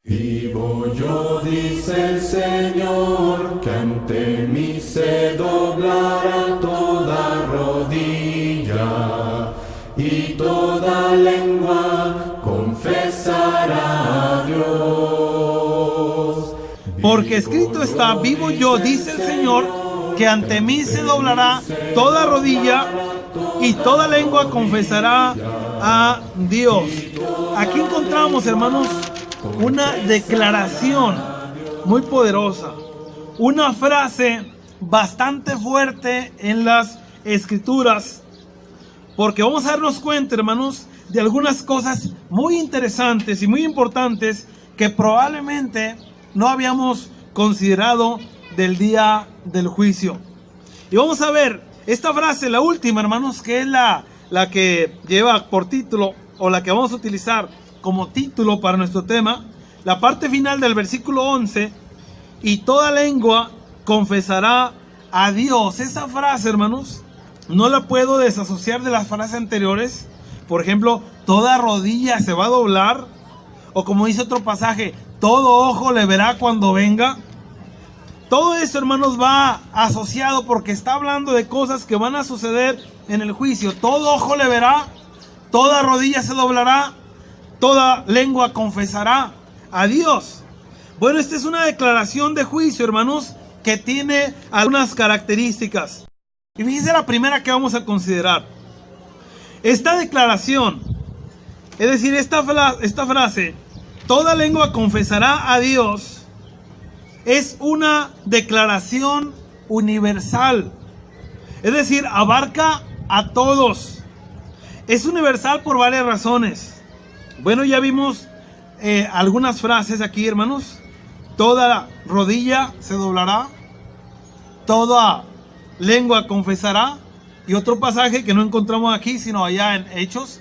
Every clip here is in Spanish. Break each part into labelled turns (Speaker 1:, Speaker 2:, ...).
Speaker 1: Vivo yo, dice el Señor, que ante mí se doblará toda rodilla y toda lengua confesará a Dios.
Speaker 2: Porque escrito está, vivo yo, dice el Señor, que ante mí se doblará toda rodilla y toda lengua confesará a Dios. Aquí encontramos, hermanos, una declaración muy poderosa, una frase bastante fuerte en las Escrituras, porque vamos a darnos cuenta, hermanos, de algunas cosas muy interesantes y muy importantes que probablemente no habíamos considerado del día del juicio. Y vamos a ver esta frase, la última, hermanos, que es la que lleva por título, o la que vamos a utilizar como título para nuestro tema, la parte final del versículo 11, y toda lengua confesará a Dios. Esa frase, hermanos, no la puedo desasociar de las frases anteriores. Por ejemplo, toda rodilla se va a doblar, o como dice otro pasaje, todo ojo le verá cuando venga. Todo esto, hermanos, va asociado porque está hablando de cosas que van a suceder en el juicio. Todo ojo le verá, toda rodilla se doblará, toda lengua confesará a Dios. Bueno, esta es una declaración de juicio, hermanos, que tiene algunas características. Y fíjense la primera que vamos a considerar. Esta declaración, es decir, esta frase, toda lengua confesará a Dios, es una declaración universal. Es decir, abarca a todos. Es universal por varias razones. Bueno, ya vimos algunas frases aquí, hermanos. Toda rodilla se doblará, toda lengua confesará. Y otro pasaje que no encontramos aquí, sino allá en Hechos,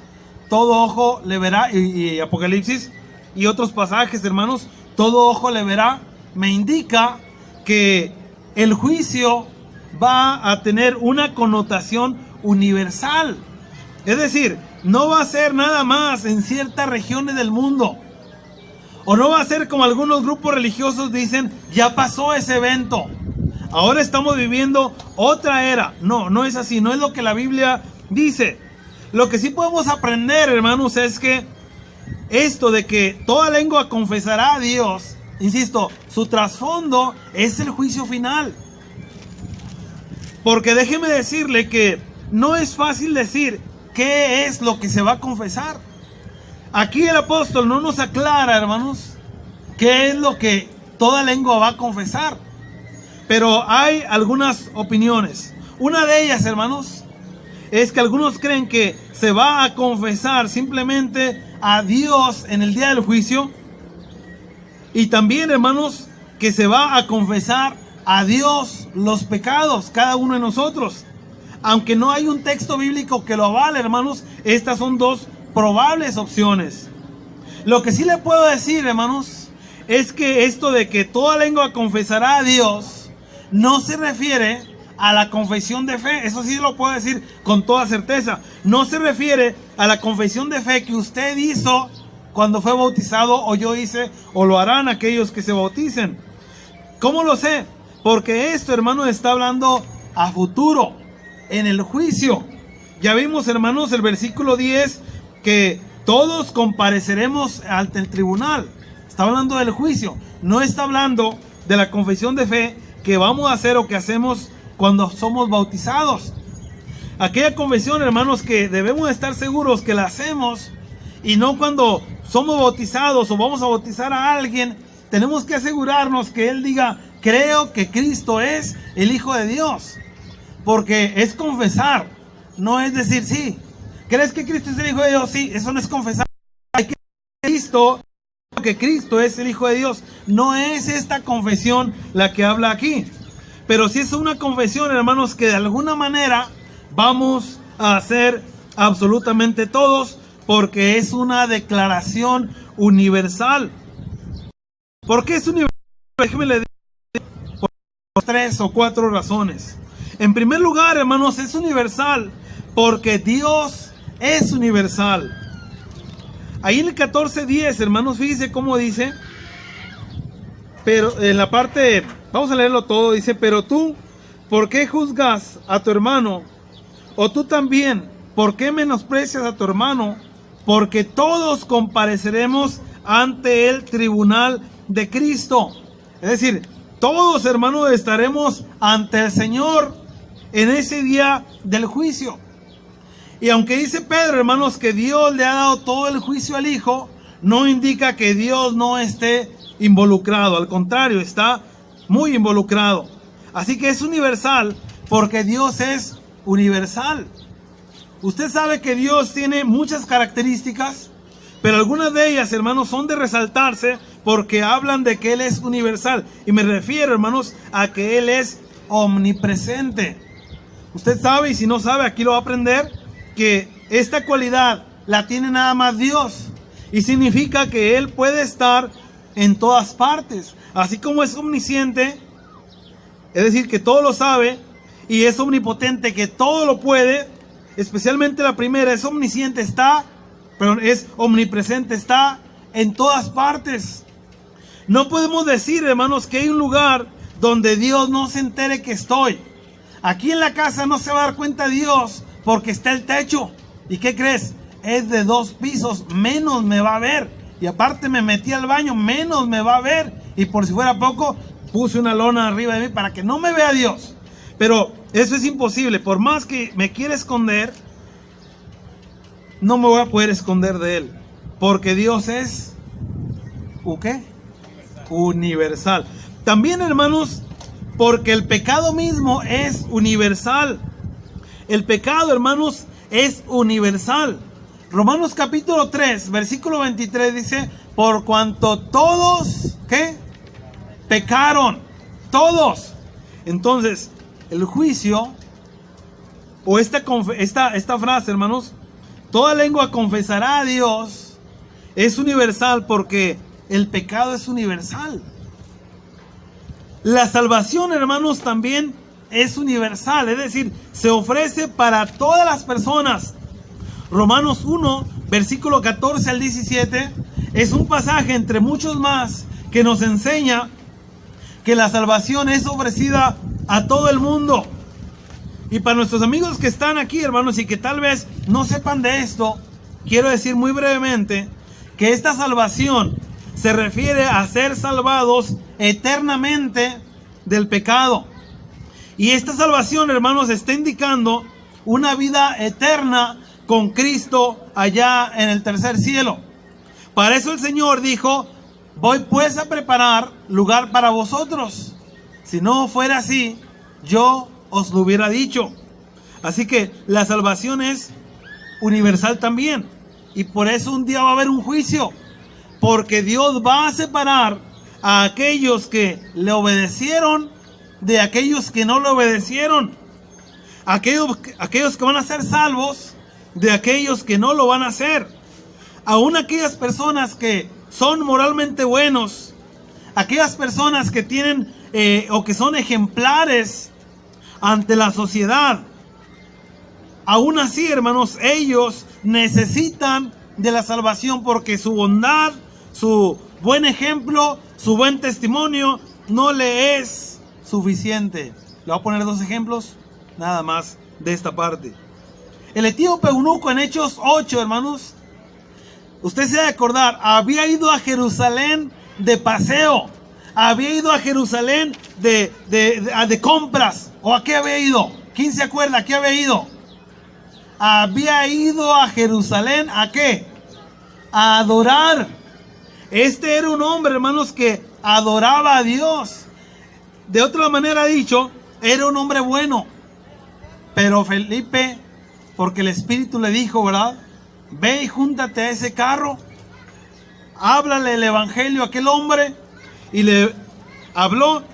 Speaker 2: todo ojo le verá, y Apocalipsis, y otros pasajes, hermanos, todo ojo le verá. Me indica que el juicio va a tener una connotación universal. Es decir, no va a ser nada más en ciertas regiones del mundo. O no va a ser como algunos grupos religiosos dicen, ya pasó ese evento, ahora estamos viviendo otra era. No, no es así, no es lo que la Biblia dice. Lo que sí podemos aprender, hermanos, es que esto de que toda lengua confesará a Dios, insisto, su trasfondo es el juicio final. Porque déjeme decirle que no es fácil decir qué es lo que se va a confesar. Aquí el apóstol no nos aclara, hermanos, qué es lo que toda lengua va a confesar. Pero hay algunas opiniones. Una de ellas, hermanos, es que algunos creen que se va a confesar simplemente a Dios en el día del juicio. Y también, hermanos, que se va a confesar a Dios los pecados, cada uno de nosotros. Aunque no hay un texto bíblico que lo avale, hermanos, estas son dos probables opciones. Lo que sí le puedo decir, hermanos, es que esto de que toda lengua confesará a Dios no se refiere a la confesión de fe. Eso sí lo puedo decir con toda certeza. No se refiere a la confesión de fe que usted hizo cuando fue bautizado, o yo hice, o lo harán aquellos que se bauticen. ¿Cómo lo sé? Porque esto, hermano, está hablando a futuro, en el juicio. Ya vimos, hermanos, el versículo 10, que todos compareceremos ante el tribunal. Está hablando del juicio. No está hablando de la confesión de fe que vamos a hacer o que hacemos cuando somos bautizados. Aquella confesión, hermanos, que debemos estar seguros que la hacemos, y no cuando somos bautizados o vamos a bautizar a alguien, tenemos que asegurarnos que él diga, creo que Cristo es el Hijo de Dios. Porque es confesar, no es decir, sí, ¿crees que Cristo es el Hijo de Dios? Sí, eso no es confesar. Hay que que Cristo es el Hijo de Dios. No es esta confesión la que habla aquí. Pero sí es una confesión, hermanos, que de alguna manera vamos a hacer absolutamente todos, porque es una declaración universal. ¿Por qué es universal? Déjeme le digo por 3 o 4 razones. En primer lugar, hermanos, es universal porque Dios es universal. Ahí en el 14:10, hermanos, fíjense cómo dice, pero en la parte, vamos a leerlo todo, dice, pero tú, ¿por qué juzgas a tu hermano? O tú también, ¿por qué menosprecias a tu hermano? Porque todos compareceremos ante el tribunal de Cristo. Es decir, todos, hermanos, estaremos ante el Señor en ese día del juicio. Y aunque dice Pedro, hermanos, que Dios le ha dado todo el juicio al Hijo, no indica que Dios no esté involucrado. Al contrario, está muy involucrado. Así que es universal porque Dios es universal. Usted sabe que Dios tiene muchas características, pero algunas de ellas, hermanos, son de resaltarse porque hablan de que Él es universal. Y me refiero, hermanos, a que Él es omnipresente. Usted sabe, y si no sabe, aquí lo va a aprender, que esta cualidad la tiene nada más Dios. Y significa que Él puede estar en todas partes. Así como es omnisciente, es decir, que todo lo sabe, y es omnipotente, que todo lo puede. Especialmente la primera, es omnisciente, es omnipresente, está en todas partes. No podemos decir, hermanos, que hay un lugar donde Dios no se entere que estoy. Aquí en la casa no se va a dar cuenta Dios porque está el techo. ¿Y qué crees? Es de 2 pisos, menos me va a ver. Y aparte me metí al baño, menos me va a ver. Y por si fuera poco, puse una lona arriba de mí para que no me vea Dios. Pero eso es imposible. Por más que me quiera esconder, no me voy a poder esconder de Él. Porque Dios es ¿qué? Universal. También, hermanos, porque el pecado mismo es universal. El pecado, hermanos, es universal. Romanos capítulo 3, versículo 23 dice, por cuanto todos, ¿qué? Pecaron. Todos. Entonces, el juicio, o esta frase, hermanos, toda lengua confesará a Dios, es universal porque el pecado es universal. La salvación, hermanos, también es universal, es decir, se ofrece para todas las personas. Romanos 1, versículo 14 al 17, es un pasaje entre muchos más que nos enseña que la salvación es ofrecida a todo el mundo. Y para nuestros amigos que están aquí, hermanos, y que tal vez no sepan de esto, quiero decir muy brevemente que esta salvación se refiere a ser salvados eternamente del pecado. Y esta salvación, hermanos, está indicando una vida eterna con Cristo allá en el tercer cielo. Para eso el Señor dijo, voy pues a preparar lugar para vosotros. Si no fuera así, yo os lo hubiera dicho. Así que la salvación es universal también. Y por eso un día va a haber un juicio. Porque Dios va a separar a aquellos que le obedecieron de aquellos que no le obedecieron. Aquellos que van a ser salvos de aquellos que no lo van a hacer. Aún aquellas personas que son moralmente buenos, aquellas personas que tienen o que son ejemplares ante la sociedad, aún así, hermanos, ellos necesitan de la salvación porque su bondad, su buen ejemplo, su buen testimonio no le es suficiente. Le voy a poner 2 ejemplos nada más de esta parte. El etíope eunuco en Hechos 8, hermanos, usted se debe acordar, había ido a Jerusalén de paseo, había ido a Jerusalén de compras. ¿O a qué había ido? ¿Quién se acuerda? ¿A qué había ido? Había ido a Jerusalén, ¿a qué? A adorar. Este era un hombre, hermanos, que adoraba a Dios. De otra manera dicho, era un hombre bueno. Pero Felipe, porque el Espíritu le dijo, ¿verdad? Ve y júntate a ese carro, háblale el evangelio a aquel hombre. Y le habló.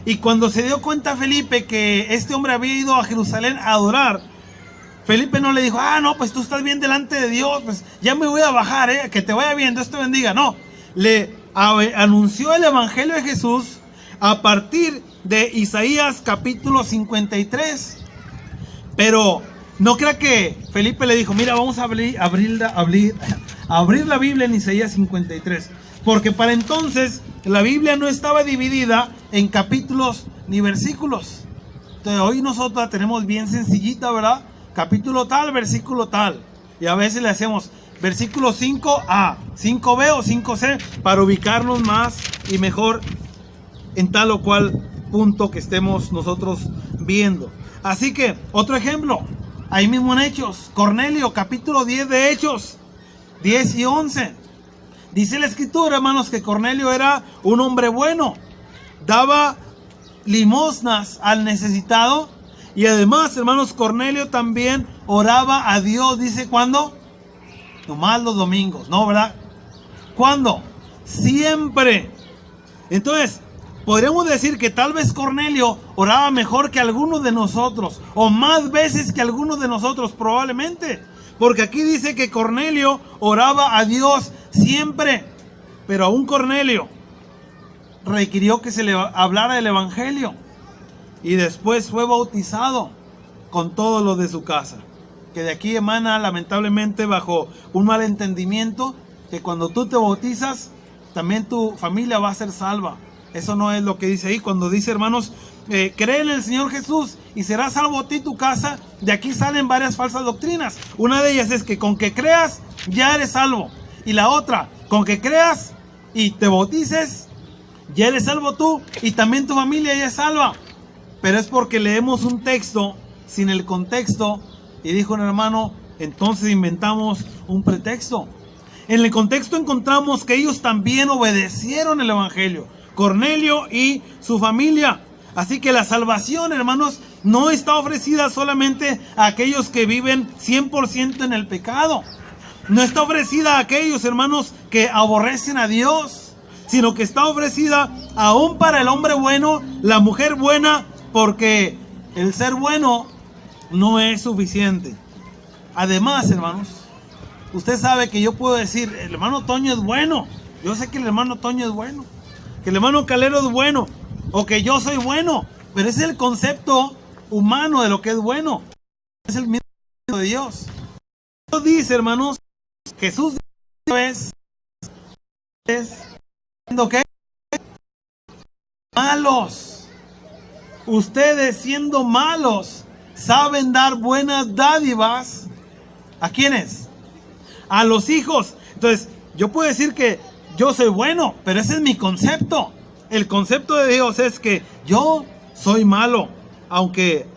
Speaker 2: Y cuando se dio cuenta Felipe que este hombre había ido a Jerusalén a adorar, Felipe no le dijo, no, pues tú estás bien delante de Dios, pues ya me voy a bajar, que te vaya bien, Dios te bendiga. No, le anunció el evangelio de Jesús a partir de Isaías capítulo 53. Pero no crea que Felipe le dijo, mira, vamos a abrir la Biblia en Isaías 53. Porque para entonces la Biblia no estaba dividida en capítulos ni versículos. Entonces, hoy nosotros la tenemos bien sencillita, ¿verdad? Capítulo tal, versículo tal. Y a veces le hacemos versículo 5a, 5b o 5c para ubicarnos más y mejor en tal o cual punto que estemos nosotros viendo. Así que, otro ejemplo, ahí mismo en Hechos, Cornelio, capítulo 10 de Hechos, 10 y 11. Dice la escritura, hermanos, que Cornelio era un hombre bueno, daba limosnas al necesitado y además, hermanos, Cornelio también oraba a Dios. Dice, ¿cuándo? Nomás los domingos, ¿no, verdad? ¿Cuándo? Siempre. Entonces, podríamos decir que tal vez Cornelio oraba mejor que algunos de nosotros, o más veces que algunos de nosotros probablemente, porque aquí dice que Cornelio oraba a Dios siempre, pero aún Cornelio requirió que se le hablara del evangelio y después fue bautizado con todos los de su casa, que de aquí emana lamentablemente bajo un mal entendimiento que cuando tú te bautizas también tu familia va a ser salva. Eso no es lo que dice ahí. Cuando dice, hermanos, cree en el Señor Jesús y serás salvo a ti y tu casa, de aquí salen varias falsas doctrinas. Una de ellas es que con que creas ya eres salvo, y la otra, con que creas y te bautices ya eres salvo tú y también tu familia ya es salva. Pero es porque leemos un texto sin el contexto y dijo un hermano, entonces inventamos un pretexto. En el contexto encontramos que ellos también obedecieron el evangelio, Cornelio y su familia. Así que la salvación, hermanos, no está ofrecida solamente a aquellos que viven 100% en el pecado. No está ofrecida a aquellos, hermanos, que aborrecen a Dios, sino que está ofrecida aún para el hombre bueno, la mujer buena, porque el ser bueno no es suficiente. Además, hermanos, usted sabe que yo puedo decir, el hermano Toño es bueno. Yo sé que el hermano Toño es bueno, que el hermano Calero es bueno, o que yo soy bueno, pero ese es el concepto humano de lo que es bueno. Es el mismo de Dios. Dios dice, hermanos, Jesús es siendo que malos. Ustedes siendo malos saben dar buenas dádivas. ¿A quiénes? A los hijos. Entonces, yo puedo decir que yo soy bueno, pero ese es mi concepto. El concepto de Dios es que yo soy malo, aunque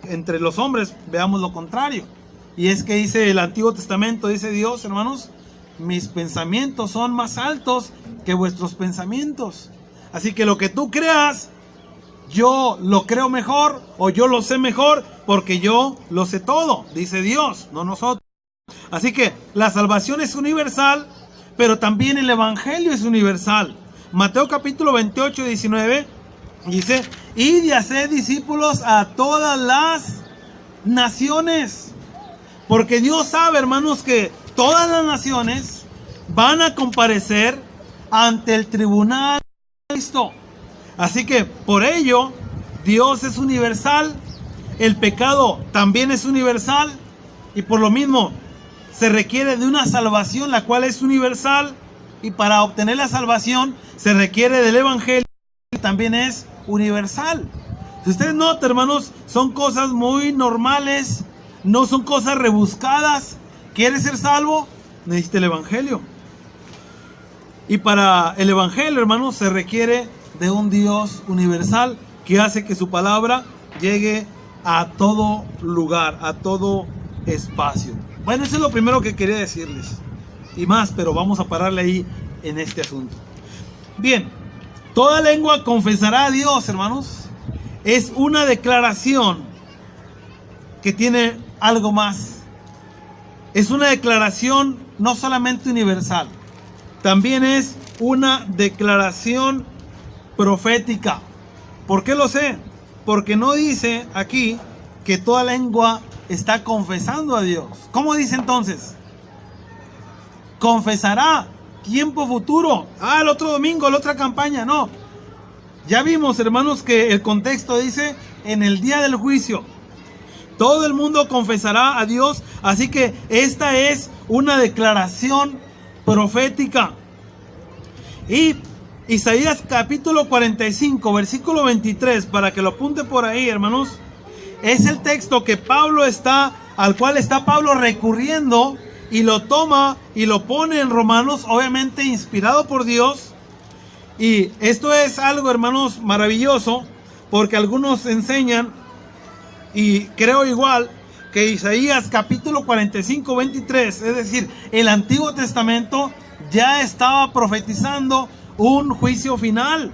Speaker 2: entre los hombres veamos lo contrario. Y es que dice el Antiguo Testamento, dice Dios, hermanos, mis pensamientos son más altos que vuestros pensamientos. Así que lo que tú creas, yo lo creo mejor, o yo lo sé mejor, porque yo lo sé todo, dice Dios, no nosotros. Así que la salvación es universal, pero también el evangelio es universal. Mateo capítulo 28, 19 dice, id y haced discípulos a todas las naciones. Porque Dios sabe, hermanos, que todas las naciones van a comparecer ante el tribunal de Cristo. Así que por ello, Dios es universal, el pecado también es universal, y por lo mismo se requiere de una salvación, la cual es universal, y para obtener la salvación se requiere del evangelio, que también es universal. Si ustedes notan, hermanos, son cosas muy normales, no son cosas rebuscadas. ¿Quieres ser salvo? Necesita el evangelio. Y para el evangelio, hermanos, se requiere de un Dios universal que hace que su palabra llegue a todo lugar, a todo espacio. Bueno, eso es lo primero que quería decirles. Y más, pero vamos a pararle ahí en este asunto. Bien, toda lengua confesará a Dios, hermanos. Es una declaración que tiene algo más. Es una declaración no solamente universal, también es una declaración profética. ¿Por qué lo sé? Porque no dice aquí que toda lengua está confesando a Dios. ¿Cómo dice entonces? Confesará, tiempo futuro. El otro domingo, la otra campaña. No. Ya vimos, hermanos, que el contexto dice en el día del juicio. Todo el mundo confesará a Dios. Así que esta es una declaración profética. Y Isaías capítulo 45, versículo 23, para que lo apunte por ahí, hermanos, es el texto que al cual está Pablo recurriendo, y lo toma y lo pone en Romanos, obviamente inspirado por Dios. Y esto es algo, hermanos, maravilloso, porque algunos enseñan, y creo igual, que Isaías capítulo 45, 23, es decir, el Antiguo Testamento ya estaba profetizando un juicio final.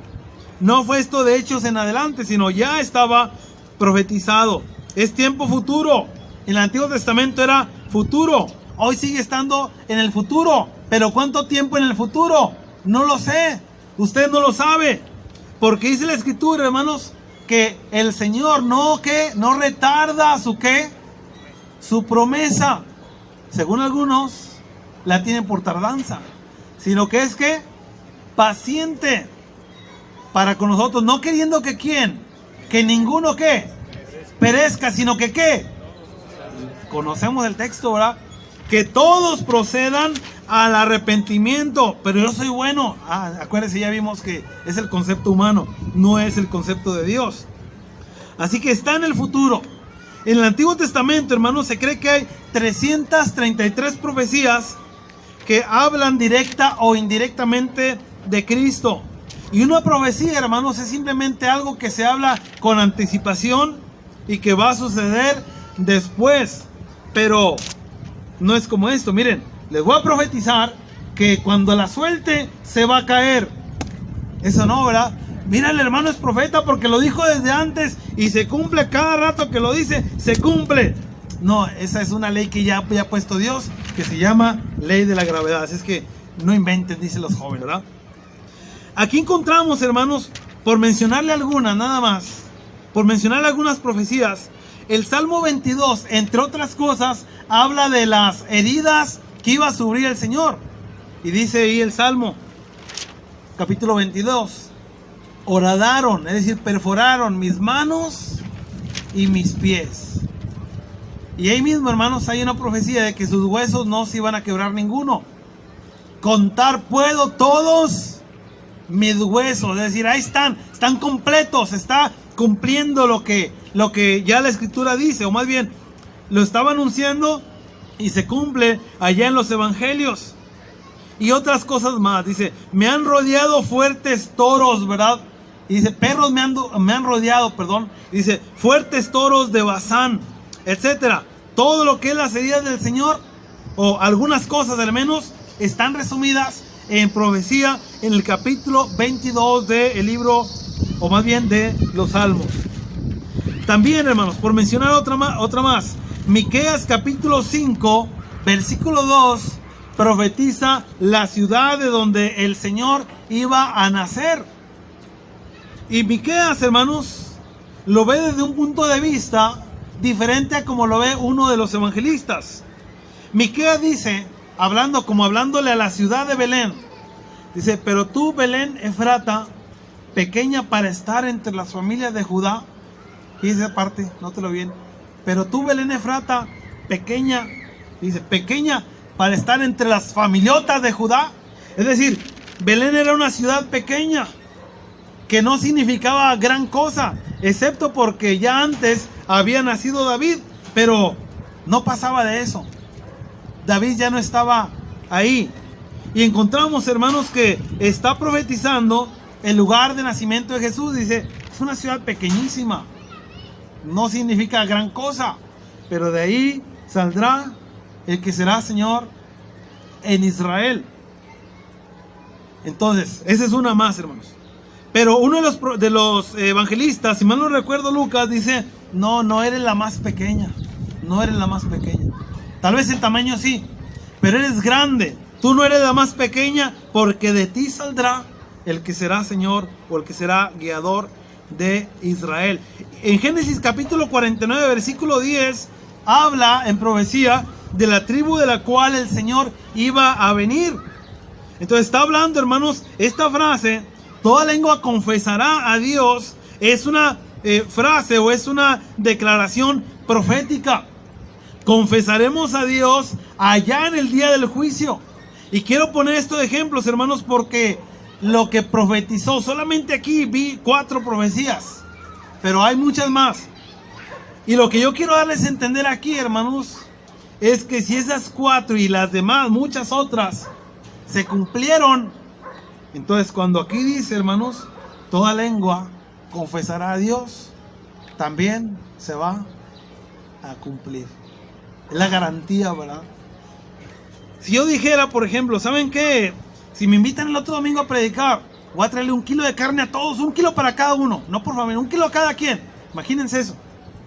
Speaker 2: No fue esto de hechos en adelante, sino ya estaba profetizado. Es tiempo futuro. En el Antiguo Testamento era futuro. Hoy sigue estando en el futuro. Pero ¿cuánto tiempo en el futuro? No lo sé. Usted no lo sabe. Porque dice la Escritura, hermanos, que el Señor no retarda su promesa. Según algunos, la tiene por tardanza. Sino que es paciente para con nosotros, no queriendo que ninguno perezca, sino que conocemos el texto, ¿verdad? Que todos procedan al arrepentimiento. Pero yo soy bueno. Acuérdense, ya vimos que es el concepto humano, no es el concepto de Dios. Así que está en el futuro. En el Antiguo Testamento, hermanos, se cree que hay 333 profecías que hablan directa o indirectamente de Cristo. Y una profecía, hermanos, es simplemente algo que se habla con anticipación y que va a suceder después. Pero no es como esto. Miren, les voy a profetizar que cuando la suelte se va a caer. Eso no, ¿verdad? Mira, el hermano es profeta porque lo dijo desde antes y se cumple cada rato que lo dice, se cumple. No, esa es una ley que ya ha puesto Dios, que se llama ley de la gravedad. Así es que no inventen, dicen los jóvenes, ¿verdad? Aquí encontramos, hermanos, por mencionarle algunas, nada más, por mencionarle algunas profecías, el Salmo 22, entre otras cosas, habla de las heridas que iba a sufrir el Señor. Y dice ahí el Salmo, capítulo 22, horadaron, es decir, perforaron mis manos y mis pies. Y ahí mismo, hermanos, hay una profecía de que sus huesos no se iban a quebrar ninguno. Contar puedo todos mis huesos, es decir, ahí están completos, está cumpliendo lo que ya la Escritura dice, o más bien, lo estaba anunciando y se cumple allá en los evangelios. Y otras cosas más, dice, me han rodeado fuertes toros, ¿verdad? Y dice, perros me han rodeado, perdón. Y dice, fuertes toros de Basán, etcétera. Todo lo que es las heridas del Señor, o algunas cosas al menos, están resumidas en profecía en el capítulo 22 del libro, o más bien de los Salmos. También, hermanos, por mencionar otra más, Miqueas capítulo 5, versículo 2, profetiza la ciudad de donde el Señor iba a nacer. Y Miqueas, hermanos, lo ve desde un punto de vista diferente a como lo ve uno de los evangelistas. Miqueas dice, hablándole a la ciudad de Belén, dice, pero tú, Belén Efrata, pequeña para estar entre las familias de Judá. Y esa parte, nótelo bien. Pero tú, Belén Efrata, pequeña, dice, pequeña para estar entre las familiotas de Judá. Es decir, Belén era una ciudad pequeña, que no significaba gran cosa, excepto porque ya antes había nacido David, pero no pasaba de eso. David ya no estaba ahí. Y encontramos, hermanos, que está profetizando el lugar de nacimiento de Jesús. Dice, es una ciudad pequeñísima, no significa gran cosa, pero de ahí saldrá el que será Señor en Israel. Entonces, esa es una más, hermanos. Pero uno de los evangelistas, si mal no recuerdo, Lucas, dice, no eres la más pequeña, no eres la más pequeña. Tal vez en tamaño sí, pero eres grande. Tú no eres la más pequeña, porque de ti saldrá el que será Señor, o el que será guiador de Israel. En Génesis capítulo 49, versículo 10, habla en profecía de la tribu de la cual el Señor iba a venir. Entonces está hablando, hermanos, esta frase, toda lengua confesará a Dios, es una frase o es una declaración profética. Confesaremos a Dios allá en el día del juicio. Y quiero poner estos ejemplos, hermanos, porque lo que profetizó. Solamente aquí vi 4 profecías, pero hay muchas más. Y lo que yo quiero darles a entender aquí, hermanos, es que si esas 4 y las demás, muchas otras, se cumplieron, entonces cuando aquí dice, hermanos, toda lengua confesará a Dios, también se va a cumplir. Es la garantía, ¿verdad? Si yo dijera, por ejemplo, ¿saben qué? Si me invitan el otro domingo a predicar, voy a traerle 1 kilo de carne a todos, 1 kilo para cada uno. No, por favor, 1 kilo a cada quien. Imagínense eso.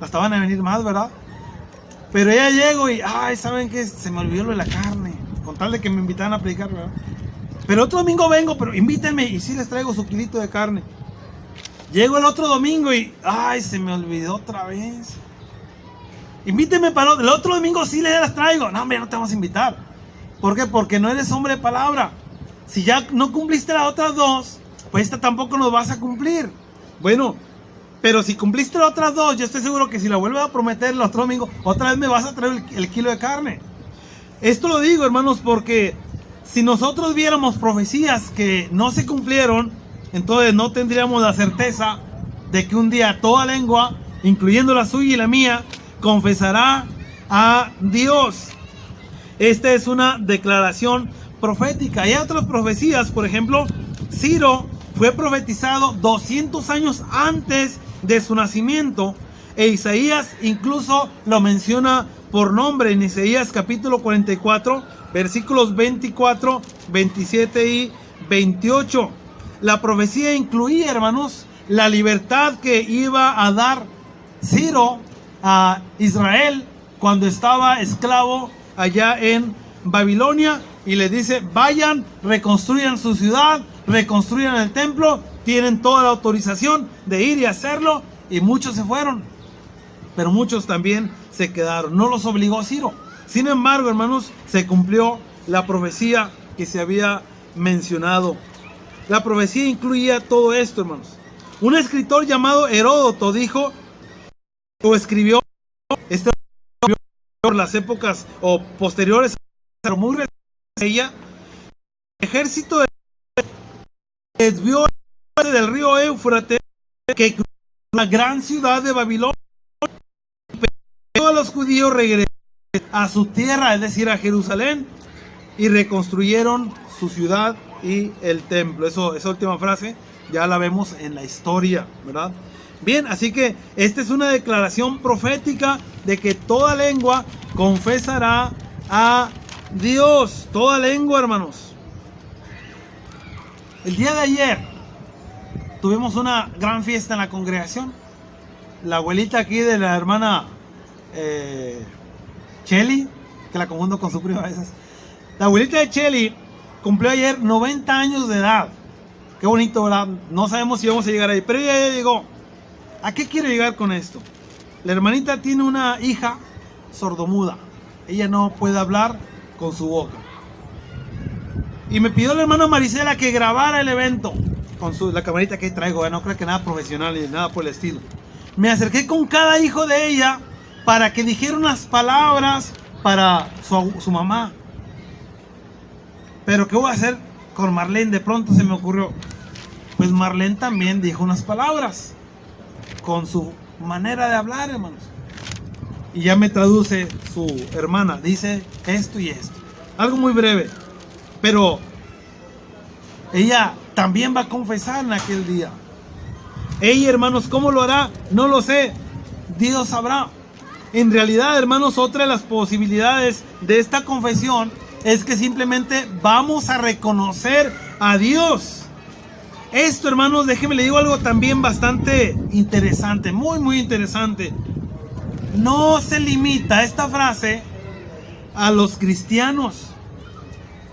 Speaker 2: Hasta van a venir más, ¿verdad? Pero ya llego y, ay, ¿saben qué? Se me olvidó lo de la carne. Con tal de que me invitaran a predicar, ¿verdad? Pero otro domingo vengo, pero invítenme y sí les traigo su kilito de carne. Llego el otro domingo y, ay, se me olvidó otra vez. Invítenme para el otro domingo, sí les las traigo. No, hombre, no te vamos a invitar. ¿Por qué? Porque no eres hombre de palabra. Si ya no cumpliste las otras 2, pues esta tampoco nos vas a cumplir. Bueno, pero si cumpliste las otras 2, yo estoy seguro que si la vuelves a prometer el otro domingo, otra vez me vas a traer el kilo de carne. Esto lo digo, hermanos, porque si nosotros viéramos profecías que no se cumplieron, entonces no tendríamos la certeza de que un día toda lengua, incluyendo la suya y la mía, confesará a Dios. Esta es una declaración profética. Hay otras profecías, por ejemplo, Ciro fue profetizado 200 años antes de su nacimiento, e Isaías incluso lo menciona por nombre en Isaías capítulo 44, versículos 24, 27 y 28. La profecía incluía, hermanos, la libertad que iba a dar Ciro a Israel cuando estaba esclavo allá en Babilonia, y le dice: vayan, reconstruyan su ciudad, reconstruyan el templo, tienen toda la autorización de ir y hacerlo. Y muchos se fueron, pero muchos también se quedaron. No los obligó Ciro. Sin embargo, hermanos, se cumplió la profecía que se había mencionado. La profecía incluía todo esto, hermanos. Un escritor llamado Heródoto dijo o escribió por las épocas o posteriores, pero muy reciente a ella, el ejército desvió del río Éufrates que cruzó la gran ciudad de Babilonia. Todos los judíos regresaron a su tierra, es decir, a Jerusalén, y reconstruyeron su ciudad y el templo. Esa última frase ya la vemos en la historia, ¿verdad? Bien, así que esta es una declaración profética de que toda lengua confesará a Dios. Toda lengua, hermanos. El día de ayer tuvimos una gran fiesta en la congregación. La abuelita aquí de la hermana Cheli, que la confundo con su prima a veces. La abuelita de Cheli cumplió ayer 90 años de edad. Qué bonito, ¿verdad? No sabemos si vamos a llegar ahí, pero ella ya llegó. ¿A qué quiero llegar con esto? La hermanita tiene una hija sordomuda. Ella no puede hablar con su boca. Y me pidió la hermana Marisela que grabara el evento con la camarita que traigo. No creo que nada profesional ni nada por el estilo. Me acerqué con cada hijo de ella para que dijera unas palabras para su mamá. Pero ¿qué voy a hacer con Marlene? De pronto se me ocurrió. Pues Marlene también dijo unas palabras con su manera de hablar, hermanos. Y ya me traduce su hermana. Dice esto y esto. Algo muy breve. Pero ella también va a confesar en aquel día. Ella, hermanos, ¿cómo lo hará? No lo sé. Dios sabrá. En realidad, hermanos, otra de las posibilidades de esta confesión es que simplemente vamos a reconocer a Dios. Esto, hermanos, déjenme le digo algo también bastante interesante, muy, muy interesante. No se limita esta frase a los cristianos.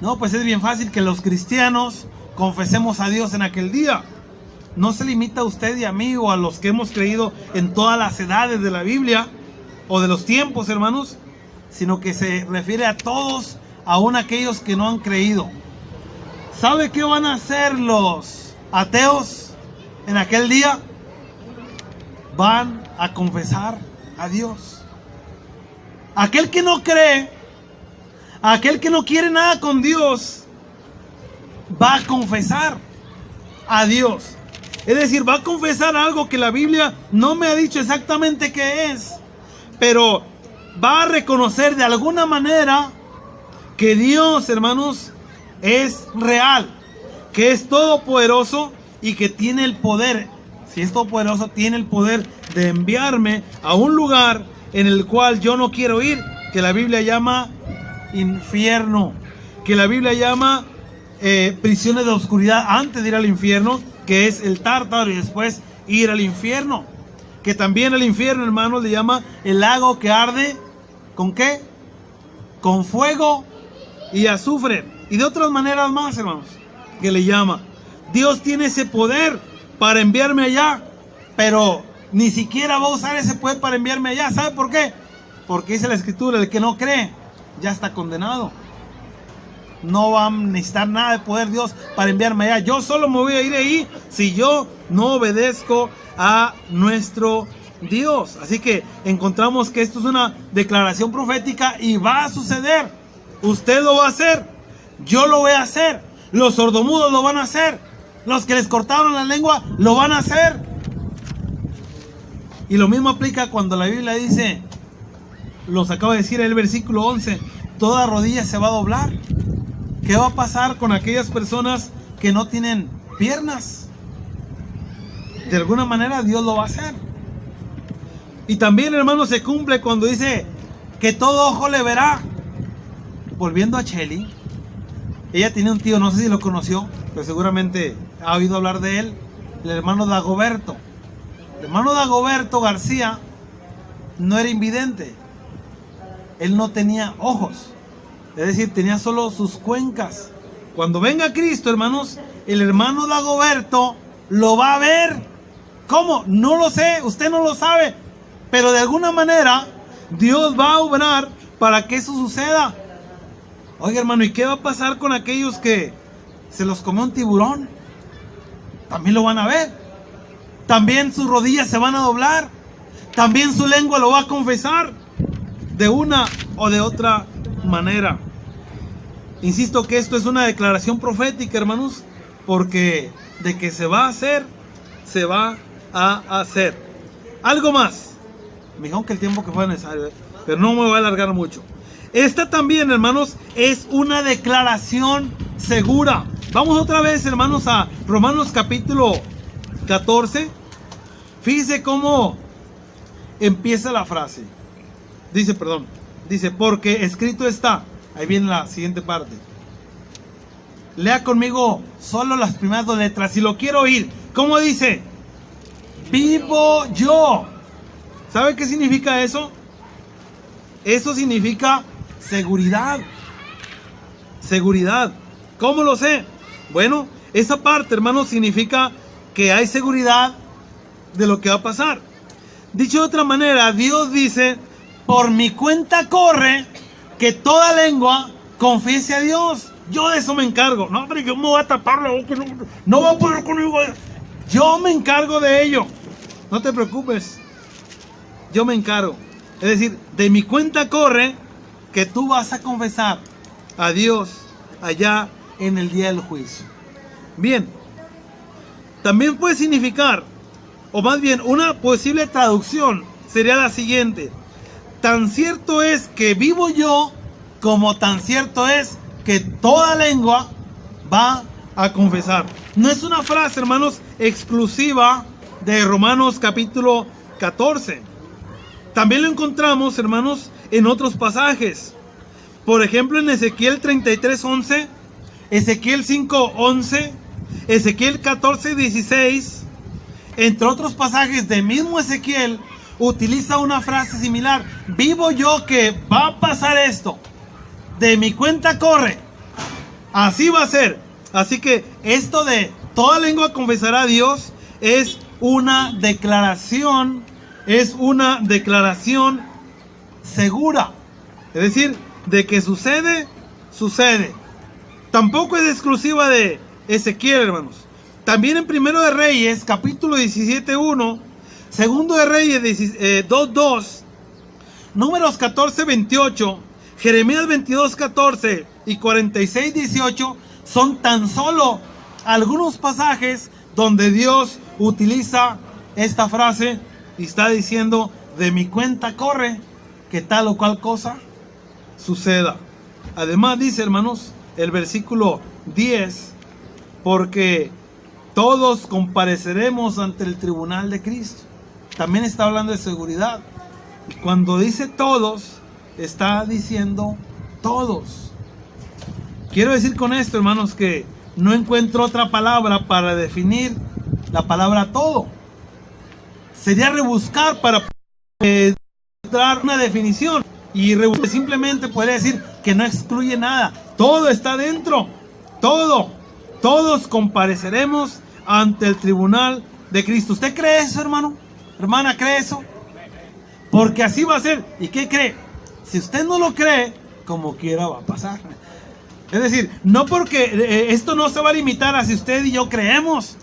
Speaker 2: No, pues es bien fácil que los cristianos confesemos a Dios en aquel día. No se limita a usted y a mí o a los que hemos creído en todas las edades de la Biblia o de los tiempos, hermanos, sino que se refiere a todos, aún aquellos que no han creído. ¿Sabe qué van a hacer los ateos en aquel día? Van a confesar a Dios. Aquel que no cree, aquel que no quiere nada con Dios, va a confesar. a Dios. Es decir, va a confesar algo que la Biblia no me ha dicho exactamente qué es, pero va a reconocer de alguna manera que Dios, hermanos, es real, que es todopoderoso y que tiene el poder. Si es todopoderoso, tiene el poder de enviarme a un lugar en el cual yo no quiero ir, que la Biblia llama infierno, que la Biblia llama prisiones de oscuridad antes de ir al infierno, que es el Tártaro, y después ir al infierno. Que también el infierno, hermanos, le llama el lago que arde, ¿con qué? Con fuego y azufre. Y de otras maneras más, hermanos, que le llama. Dios tiene ese poder para enviarme allá, pero ni siquiera va a usar ese poder para enviarme allá. ¿Sabe por qué? Porque dice la Escritura, el que no cree ya está condenado. No va a necesitar nada de poder Dios para enviarme allá. Yo solo me voy a ir ahí si yo no obedezco a nuestro Dios. Así que encontramos que esto es una declaración profética y va a suceder. Usted lo va a hacer, yo lo voy a hacer, los sordomudos lo van a hacer, los que les cortaron la lengua lo van a hacer. Y lo mismo aplica cuando la Biblia dice, los acaba de decir en el versículo 11, toda rodilla se va a doblar. ¿Qué va a pasar con aquellas personas que no tienen piernas? De alguna manera Dios lo va a hacer. Y también, hermano, se cumple cuando dice que todo ojo le verá. Volviendo a Shelly, ella tiene un tío, no sé si lo conoció, pero seguramente ha oído hablar de él, el hermano Dagoberto. El hermano Dagoberto García no era invidente. Él no tenía ojos. Es decir, tenía solo sus cuencas. Cuando venga Cristo, hermanos, el hermano Dagoberto lo va a ver. ¿Cómo? No lo sé, usted no lo sabe. Pero de alguna manera, Dios va a obrar para que eso suceda. Oiga, hermano, ¿y qué va a pasar con aquellos que se los comió un tiburón? También lo van a ver. También sus rodillas se van a doblar. También su lengua lo va a confesar. De una o de otra manera. Insisto que esto es una declaración profética, hermanos, porque de que se va a hacer, se va a hacer. Algo más. Me dijeron que el tiempo que fue necesario, pero no me voy a alargar mucho. Esta también, hermanos, es una declaración segura. Vamos otra vez, hermanos, a Romanos capítulo 14. Fíjese cómo empieza la frase. Dice, porque escrito está. Ahí viene la siguiente parte. Lea conmigo solo las primeras dos letras. Si lo quiero oír. ¿Cómo dice? Vivo yo. ¿Sabe qué significa eso? Eso significa seguridad. Seguridad. ¿Cómo lo sé? Bueno, esa parte, hermanos, significa que hay seguridad de lo que va a pasar. Dicho de otra manera, Dios dice, por mi cuenta corre que toda lengua confiese a Dios. Yo de eso me encargo. No, hombre, yo me voy a tapar la boca. No va a poder conmigo. Yo me encargo de ello. No te preocupes. Yo me encargo. Es decir, de mi cuenta corre que tú vas a confesar a Dios allá en el día del juicio. Bien. También puede significar, o más bien una posible traducción sería la siguiente. Tan cierto es que vivo yo, como tan cierto es que toda lengua va a confesar. No es una frase, hermanos, exclusiva de Romanos capítulo 14. También lo encontramos, hermanos, en otros pasajes. Por ejemplo, en Ezequiel 33:11, Ezequiel 5:11, Ezequiel 14:16, entre otros pasajes del mismo Ezequiel, utiliza una frase similar. Vivo yo que va a pasar esto. De mi cuenta corre. Así va a ser. Así que esto de toda lengua confesará a Dios es una declaración. Es una declaración segura. Es decir, de que sucede, sucede. Tampoco es exclusiva de Ezequiel, hermanos. También en Primero de Reyes, capítulo 17:1, Segundo de Reyes 2:2, Números 14:28, Jeremías 22:14 y 46:18 son tan solo algunos pasajes donde Dios utiliza esta frase y está diciendo: de mi cuenta corre que tal o cual cosa suceda. Además dice, hermanos, el versículo 10, porque todos compareceremos ante el tribunal de Cristo. También está hablando de seguridad. Y cuando dice todos, está diciendo todos. Quiero decir con esto, hermanos, que no encuentro otra palabra para definir la palabra todo. Sería rebuscar para dar una definición. Y simplemente podría decir que no excluye nada. Todo está dentro. Todo. Todos compareceremos ante el tribunal de Cristo. ¿Usted cree eso, hermano? Hermana, ¿cree eso? Porque así va a ser. ¿Y qué cree? Si usted no lo cree, como quiera va a pasar. Es decir, no porque esto no se va a limitar a si usted y yo creemos.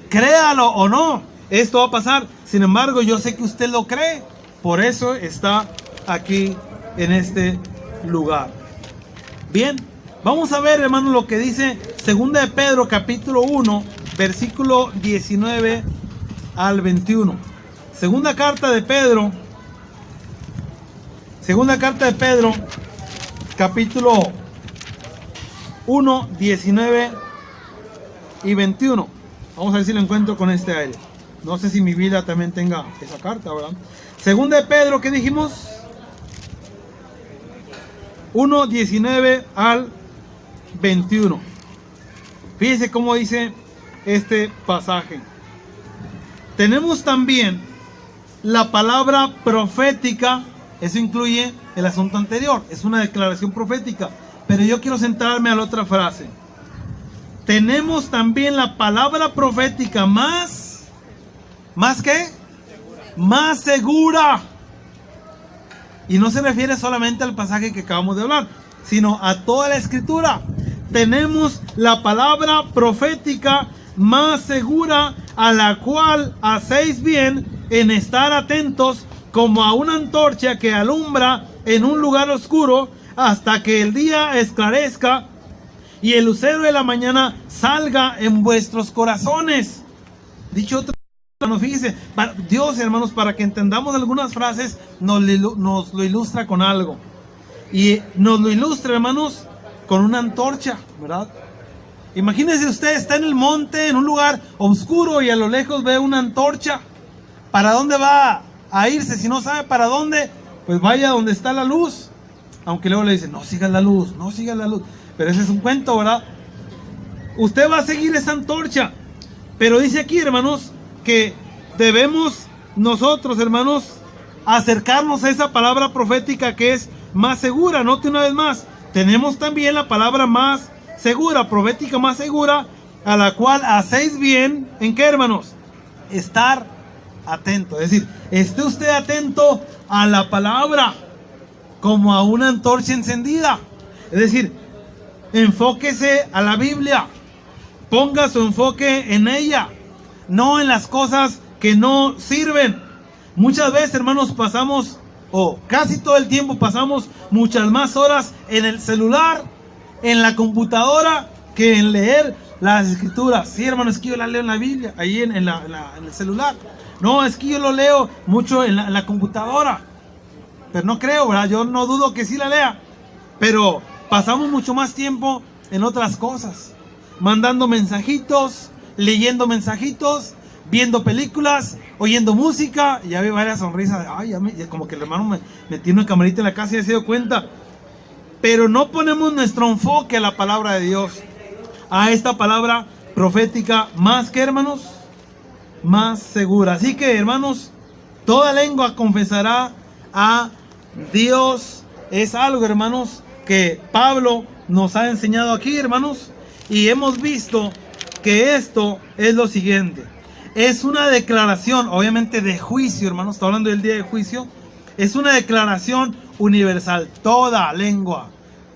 Speaker 2: Créalo o no, esto va a pasar. Sin embargo, yo sé que usted lo cree. Por eso está aquí en este lugar. Bien, vamos a ver, hermano, lo que dice 2 de Pedro capítulo 1, versículo 19 al 21. Segunda carta de Pedro, capítulo 1, 19 y 21. Vamos a ver si lo encuentro con este aire. No sé si mi vida también tenga esa carta, ¿verdad? Segunda de Pedro, ¿qué dijimos? 1, 19 al 21. Fíjense cómo dice este pasaje. Tenemos también la palabra profética. Eso incluye el asunto anterior. Es una declaración profética. Pero yo quiero centrarme a la otra frase. Tenemos también la palabra profética ¿más qué? Más segura. Y no se refiere solamente al pasaje que acabamos de hablar, sino a toda la escritura. Tenemos la palabra profética más segura, a la cual hacéis bien en estar atentos como a una antorcha que alumbra en un lugar oscuro hasta que el día esclarezca y el lucero de la mañana salga en vuestros corazones. Dicho otro, hermanos, fíjense, Dios, hermanos, para que entendamos algunas frases, nos lo ilustra con algo. Y nos lo ilustra, hermanos, con una antorcha, ¿verdad? Imagínense, usted está en el monte, en un lugar oscuro, y a lo lejos ve una antorcha. ¿Para dónde va a irse? Si no sabe para dónde, pues vaya donde está la luz. Aunque luego le dicen, no sigas la luz, no sigas la luz. Pero ese es un cuento, ¿verdad? Usted va a seguir esa antorcha. Pero dice aquí, hermanos, que debemos nosotros, hermanos, acercarnos a esa palabra profética que es más segura. Note una vez más, tenemos también la palabra más segura, profética más segura, a la cual hacéis bien, ¿en qué, hermanos? Estar atento. Es decir, esté usted atento a la palabra como a una antorcha encendida. Es decir, enfóquese a la Biblia, ponga su enfoque en ella, no en las cosas que no sirven. Muchas veces, hermanos, pasamos, o casi todo el tiempo pasamos muchas más horas en el celular, en la computadora, que en leer las escrituras. Sí, hermanos, es que yo la leo en la Biblia, ahí en el celular. No, es que yo lo leo mucho en la computadora. Pero no creo, ¿verdad? Yo no dudo que sí la lea. Pero pasamos mucho más tiempo en otras cosas. Mandando mensajitos, leyendo mensajitos, viendo películas, oyendo música. Y ya vi varias sonrisas. Ay, como que el hermano me tiene una camarita en la casa y se dio cuenta. Pero no ponemos nuestro enfoque a la palabra de Dios, a esta palabra profética más que, hermanos, más segura. Así que, hermanos, toda lengua confesará a Dios. Es algo, hermanos, que Pablo nos ha enseñado aquí, hermanos, y hemos visto que esto es lo siguiente. Es una declaración, obviamente, de juicio, hermanos. Está hablando del día de juicio. Es una declaración universal. Toda lengua,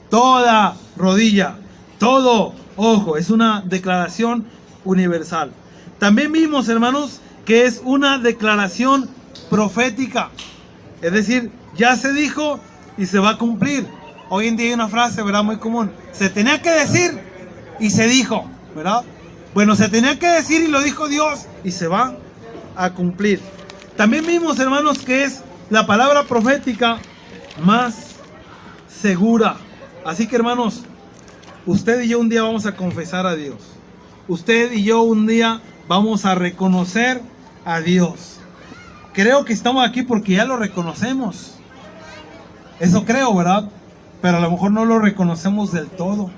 Speaker 2: toda rodilla, todo ojo. Es una declaración universal. También vimos, hermanos, que es una declaración profética. Es decir, ya se dijo y se va a cumplir. Hoy en día hay una frase, ¿verdad?, muy común. Se tenía que decir y se dijo, ¿verdad? Bueno, se tenía que decir y lo dijo Dios y se va a cumplir. También vimos, hermanos, que es la palabra profética más segura. Así que, hermanos, usted y yo un día vamos a confesar a Dios. Usted y yo un día vamos a reconocer a Dios. Creo que estamos aquí porque ya lo reconocemos. Eso creo, ¿verdad? Pero a lo mejor no lo reconocemos del todo.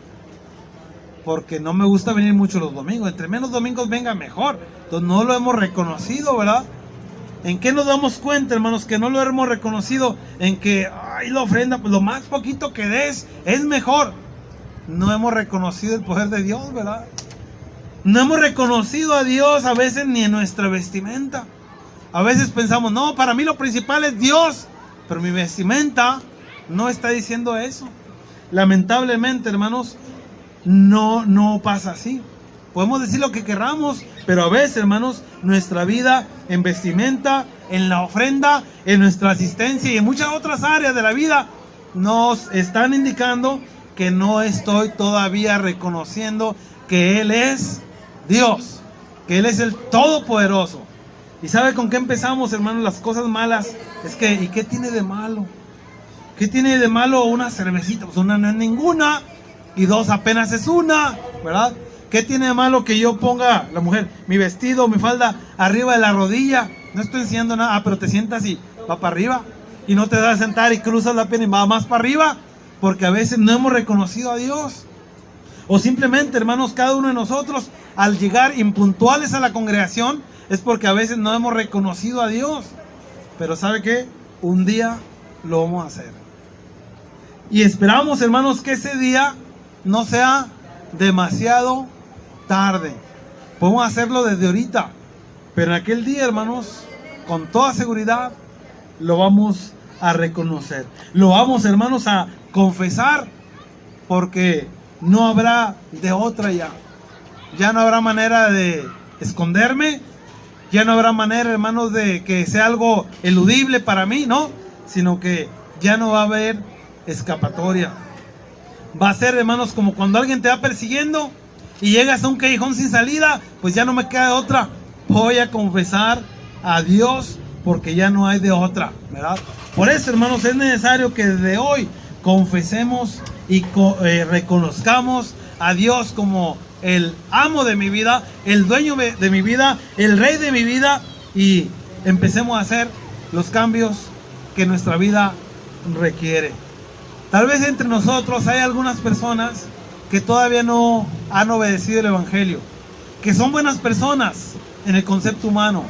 Speaker 2: Porque no me gusta venir mucho los domingos. Entre menos domingos venga mejor. Entonces no lo hemos reconocido, ¿verdad? ¿En qué nos damos cuenta, hermanos, que no lo hemos reconocido? En que, ay, la ofrenda, pues lo más poquito que des es mejor. No hemos reconocido el poder de Dios, ¿verdad? No hemos reconocido a Dios a veces ni en nuestra vestimenta. A veces pensamos, no, para mí lo principal es Dios. Pero mi vestimenta no está diciendo eso. Lamentablemente, hermanos, no pasa así. Podemos decir lo que queramos, pero a veces, hermanos, nuestra vida en vestimenta, en la ofrenda, en nuestra asistencia y en muchas otras áreas de la vida nos están indicando que no estoy todavía reconociendo que Él es Dios, que Él es el Todopoderoso. ¿Y sabe con qué empezamos, hermanos? Las cosas malas. Es que, ¿y qué tiene de malo? ¿Qué tiene de malo una cervecita? Pues una no es ninguna, y dos apenas es una, ¿verdad? ¿Qué tiene de malo que yo ponga, la mujer, mi vestido, mi falda arriba de la rodilla? No estoy enseñando nada, pero te sientas y va para arriba. Y no te das a sentar y cruzas la pierna y va más para arriba. Porque a veces no hemos reconocido a Dios. O simplemente, hermanos, cada uno de nosotros, al llegar impuntuales a la congregación, es porque a veces no hemos reconocido a Dios. Pero ¿sabe qué? Un día lo vamos a hacer. Y esperamos, hermanos, que ese día no sea demasiado tarde. Podemos hacerlo desde ahorita, pero en aquel día, hermanos, con toda seguridad lo vamos a reconocer. Lo vamos, hermanos, a confesar, porque no habrá de otra ya. Ya no habrá manera de esconderme. Ya no habrá manera, hermanos, de que sea algo eludible para mí, ¿no? Sino que ya no va a haber escapatoria. Va a ser, hermanos, como cuando alguien te va persiguiendo y llegas a un callejón sin salida, pues ya no me queda de otra. Voy a confesar a Dios porque ya no hay de otra, ¿verdad? Por eso, hermanos, es necesario que desde hoy confesemos y reconozcamos a Dios como el amo de mi vida, el dueño de mi vida, el rey de mi vida, y empecemos a hacer los cambios que nuestra vida requiere. Tal vez entre nosotros hay algunas personas que todavía no han obedecido el Evangelio, que son buenas personas en el concepto humano,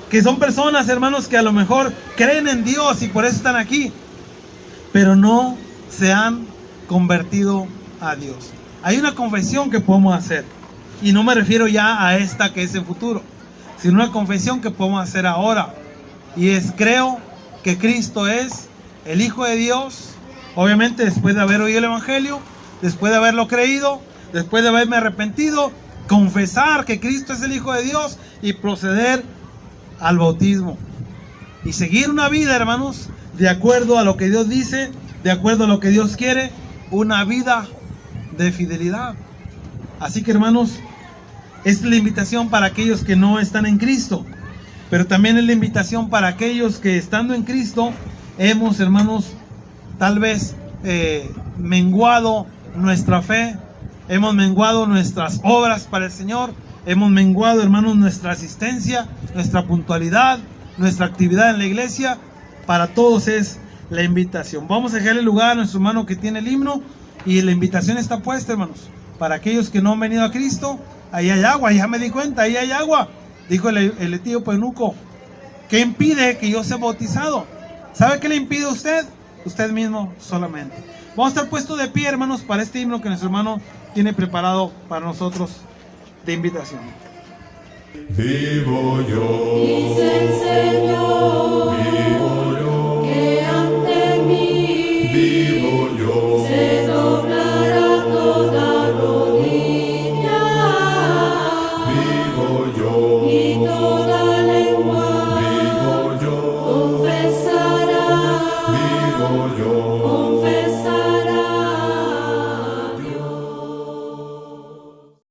Speaker 2: que son personas, hermanos, que a lo mejor creen en Dios y por eso están aquí, pero no se han convertido a Dios. Hay una confesión que podemos hacer, y no me refiero ya a esta que es el futuro, sino una confesión que podemos hacer ahora, y es: creo que Cristo es el Hijo de Dios. Obviamente después de haber oído el Evangelio, después de haberlo creído, después de haberme arrepentido, confesar que Cristo es el Hijo de Dios y proceder al bautismo. Y seguir una vida, hermanos, de acuerdo a lo que Dios dice, de acuerdo a lo que Dios quiere, una vida de fidelidad. Así que, hermanos, es la invitación para aquellos que no están en Cristo, pero también es la invitación para aquellos que, estando en Cristo, hemos, hermanos, tal vez menguado nuestra fe, hemos menguado nuestras obras para el Señor, hemos menguado, hermanos, nuestra asistencia, nuestra puntualidad, nuestra actividad en la iglesia. Para todos es la invitación. Vamos a dejarle lugar a nuestro hermano que tiene el himno, y la invitación está puesta, hermanos, para aquellos que no han venido a Cristo. Ahí hay agua, ya me di cuenta, ahí hay agua. Dijo el etíope eunuco: ¿qué impide que yo sea bautizado? ¿Sabe qué le impide a usted? Usted mismo solamente. Vamos a estar puestos de pie, hermanos, para este himno que nuestro hermano tiene preparado para nosotros de invitación.
Speaker 1: Vivo yo,
Speaker 3: Dice el Señor.